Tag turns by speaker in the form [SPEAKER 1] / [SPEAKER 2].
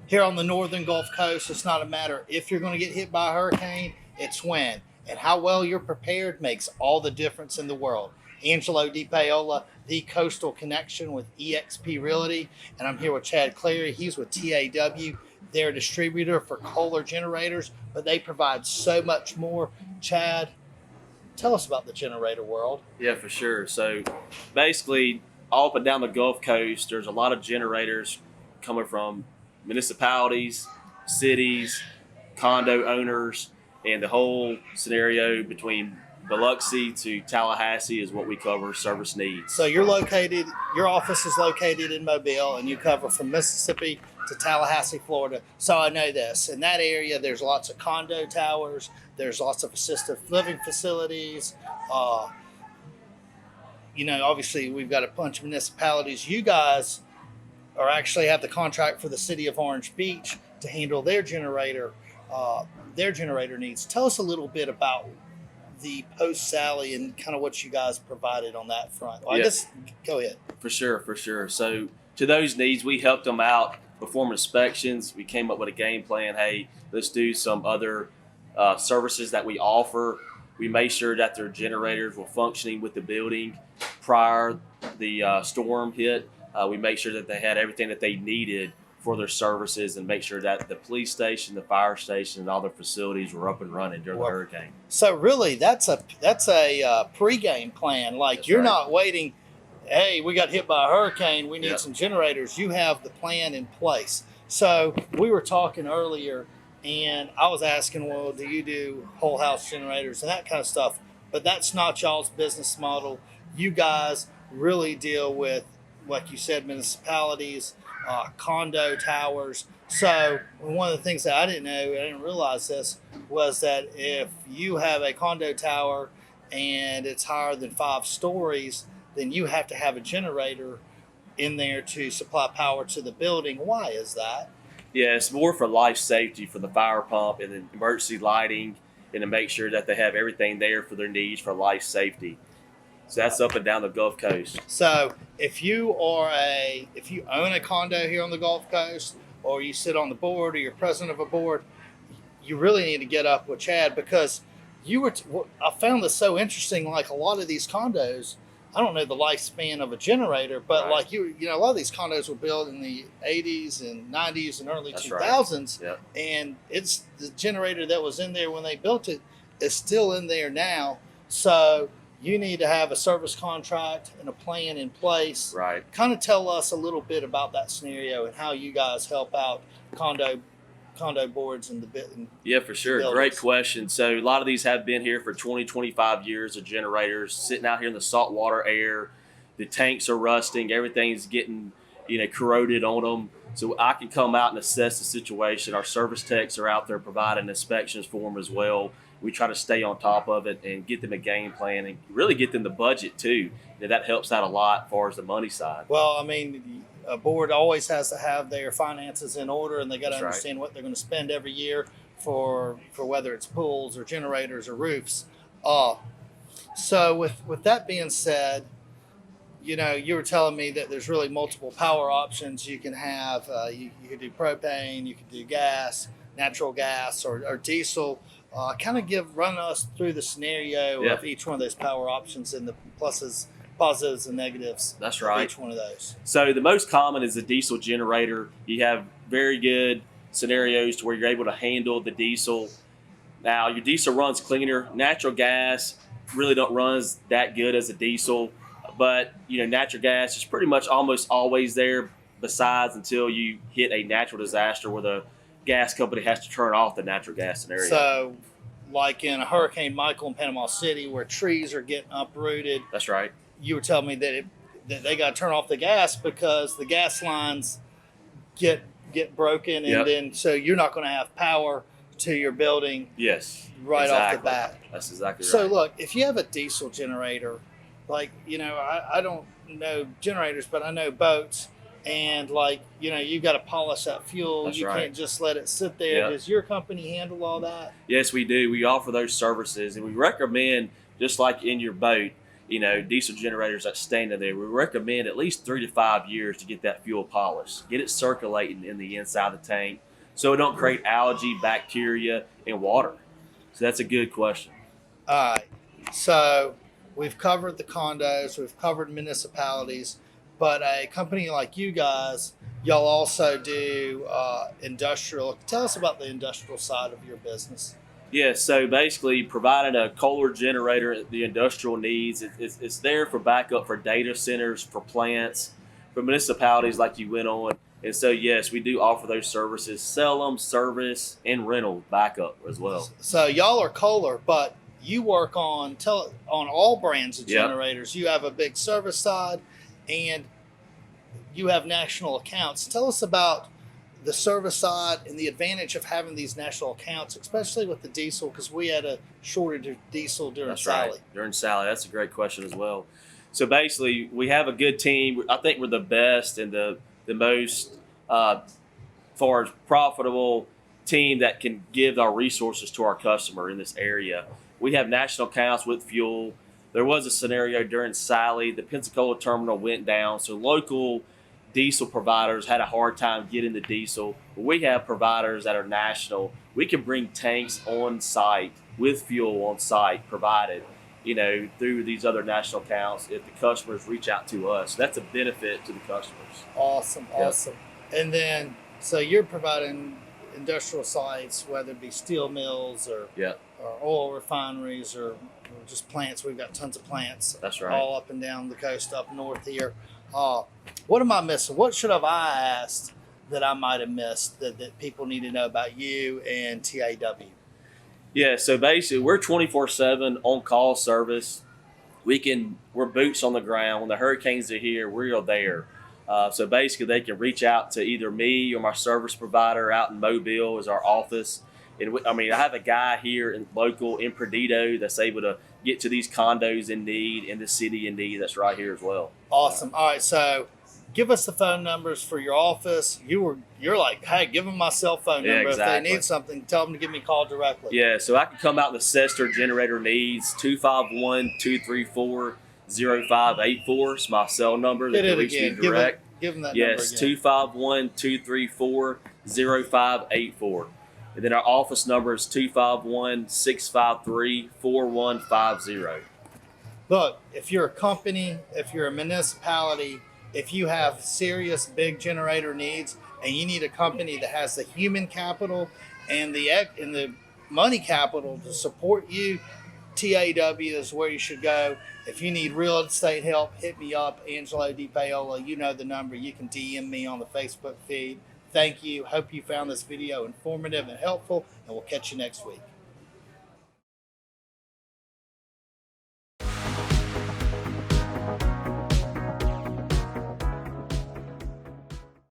[SPEAKER 1] Here on the northern Gulf Coast, it's not a matter if you're going to get hit by a hurricane, it's when. And how well you're prepared makes all the difference in the world. Angelo DiPaola, the Coastal Connection with eXp Realty. And I'm here with Chad Clary. He's with TAW. They're a distributor for Kohler generators, but they provide so much more. Chad, tell us about the generator world.
[SPEAKER 2] Yeah, for sure. So basically, all up and down the Gulf Coast, there's a lot of generators coming from municipalities, cities, condo owners, and the whole scenario between Biloxi to Tallahassee is what we cover service needs.
[SPEAKER 1] So your office is located in Mobile, and you cover from Mississippi to Tallahassee, Florida. So I know this. In that area, there's lots of condo towers. There's lots of assisted living facilities. Obviously, we've got a bunch of municipalities. You guys actually have the contract for the city of Orange Beach to handle their generator needs. Tell us a little bit about the post Sally and kind of what you guys provided on that front. Well, I guess go ahead.
[SPEAKER 2] For sure. So to those needs, we helped them out, perform inspections. We came up with a game plan. Hey, let's do some other services that we offer. We made sure that their generators were functioning with the building prior the storm hit. We made sure that they had everything that they needed for their services and make sure that the police station, the fire station, and all their facilities were up and running during the hurricane.
[SPEAKER 1] So really, that's a pregame plan. Like that's you're right. Not waiting, hey, we got hit by a hurricane, we need some generators. You have the plan in place. So we were talking earlier, and I was asking, well, do you do whole house generators and that kind of stuff? But that's not y'all's business model. You guys really deal with, like you said, municipalities, condo towers. So one of the things that I didn't realize this, was that if you have a condo tower and it's higher than 5 stories, then you have to have a generator in there to supply power to the building. Why is that?
[SPEAKER 2] Yeah, it's more for life safety, for the fire pump and the emergency lighting, and to make sure that they have everything there for their needs for life safety. So that's up and down the Gulf Coast.
[SPEAKER 1] So if you own a condo here on the Gulf Coast, or you sit on the board, or you're president of a board, you really need to get up with Chad, because I found this so interesting. Like a lot of these condos, I don't know the lifespan of a generator, but right. A lot of these condos were built in the 80s and 90s and early 2000s, right. And it's the generator that was in there when they built it is still in there now. So you need to have a service contract and a plan in place.
[SPEAKER 2] Right.
[SPEAKER 1] Kind of tell us a little bit about that scenario and how you guys help out condo boards and the
[SPEAKER 2] Yeah, for sure. Buildings. Great question. So a lot of these have been here for 20, 25 years of generators sitting out here in the saltwater air. The tanks are rusting. Everything's getting, corroded on them. So I can come out and assess the situation. Our service techs are out there providing inspections for them as well. We try to stay on top of it and get them a game plan and really get them the budget too. That helps out a lot as far as the money side.
[SPEAKER 1] Well, I mean, a board always has to have their finances in order, and they got to understand what they're going to spend every year for whether it's pools or generators or roofs. So with that being said, you were telling me that there's really multiple power options you can have. You could do propane, you could do gas, natural gas, or diesel. Run us through the scenario of each one of those power options and the positives and negatives.
[SPEAKER 2] That's right.
[SPEAKER 1] Of each one of those.
[SPEAKER 2] So the most common is the diesel generator. You have very good scenarios to where you're able to handle the diesel. Now your diesel runs cleaner. Natural gas really don't run that good as a diesel, but natural gas is pretty much almost always there. Besides until you hit a natural disaster where the gas company has to turn off the natural gas scenario.
[SPEAKER 1] So, like in a Hurricane Michael in Panama City, where trees are getting uprooted.
[SPEAKER 2] That's right.
[SPEAKER 1] You were telling me that they got to turn off the gas because the gas lines get broken, and then so you're not going to have power to your building.
[SPEAKER 2] Yes.
[SPEAKER 1] Right off the bat.
[SPEAKER 2] That's exactly right.
[SPEAKER 1] So look, if you have a diesel generator, like I don't know generators, but I know boats. And you've got to polish that fuel.
[SPEAKER 2] That's
[SPEAKER 1] you
[SPEAKER 2] right.
[SPEAKER 1] Can't just let it sit there. Yep. Does your company handle all that?
[SPEAKER 2] Yes, we do. We offer those services, and we recommend, just like in your boat, diesel generators that stand in there, we recommend at least 3 to 5 years to get that fuel polished, get it circulating in the inside of the tank so it don't create algae, bacteria, and water. So that's a good question.
[SPEAKER 1] All right. So we've covered the condos, we've covered municipalities, but a company like you guys, y'all also do industrial. Tell us about the industrial side of your business.
[SPEAKER 2] Yeah, so basically providing a Kohler generator the industrial needs. It's there for backup for data centers, for plants, for municipalities like you went on. And so, yes, we do offer those services, sell them, service, and rental backup as well.
[SPEAKER 1] So y'all are Kohler, but you work on all brands of
[SPEAKER 2] Yep.
[SPEAKER 1] generators. You have a big service side, and you have national accounts. Tell us about the service side and the advantage of having these national accounts, especially with the diesel, because we had a shortage of diesel during
[SPEAKER 2] That's
[SPEAKER 1] Sally.
[SPEAKER 2] right. During Sally, that's a great question as well. So basically, we have a good team. I think we're the best and the most far as profitable team that can give our resources to our customer in this area. We have national accounts with fuel. There was a scenario during Sally, the Pensacola terminal went down, so local diesel providers had a hard time getting the diesel. But we have providers that are national. We can bring tanks on site with fuel on site provided, through these other national accounts if the customers reach out to us. That's a benefit to the customers.
[SPEAKER 1] Awesome. And then, so you're providing industrial sites, whether it be steel mills or oil refineries or just plants. We've got tons of plants.
[SPEAKER 2] That's right.
[SPEAKER 1] All up and down the coast, up north here. What am I missing? What should have I asked that I might have missed that people need to know about you and TAW?
[SPEAKER 2] Yeah, so basically we're 24/7 on call service. We're boots on the ground. When the hurricanes are here, we're there. So basically they can reach out to either me or my service provider out in Mobile is our office. And I have a guy here local in Perdido that's able to get to these condos in need, in the city in need. That's right here as well.
[SPEAKER 1] Awesome. All right, so give us the phone numbers for your office. You're like, hey, give them my cell phone number.
[SPEAKER 2] Yeah, exactly.
[SPEAKER 1] If they need something, tell them to give me a call directly.
[SPEAKER 2] Yeah, so I can come out and assess their generator needs. 251-234-0584 is my cell number. They can reach me direct.
[SPEAKER 1] Give them that
[SPEAKER 2] yes,
[SPEAKER 1] number again.
[SPEAKER 2] 251-234-0584. And then our office number is 251-653-4150.
[SPEAKER 1] Look, if you're a company, if you're a municipality, if you have serious big generator needs and you need a company that has the human capital and the money capital to support you, TAW is where you should go. If you need real estate help, hit me up, Angelo DiPaola. You know the number. You can DM me on the Facebook feed. Thank you. Hope you found this video informative and helpful, and we'll catch you next week.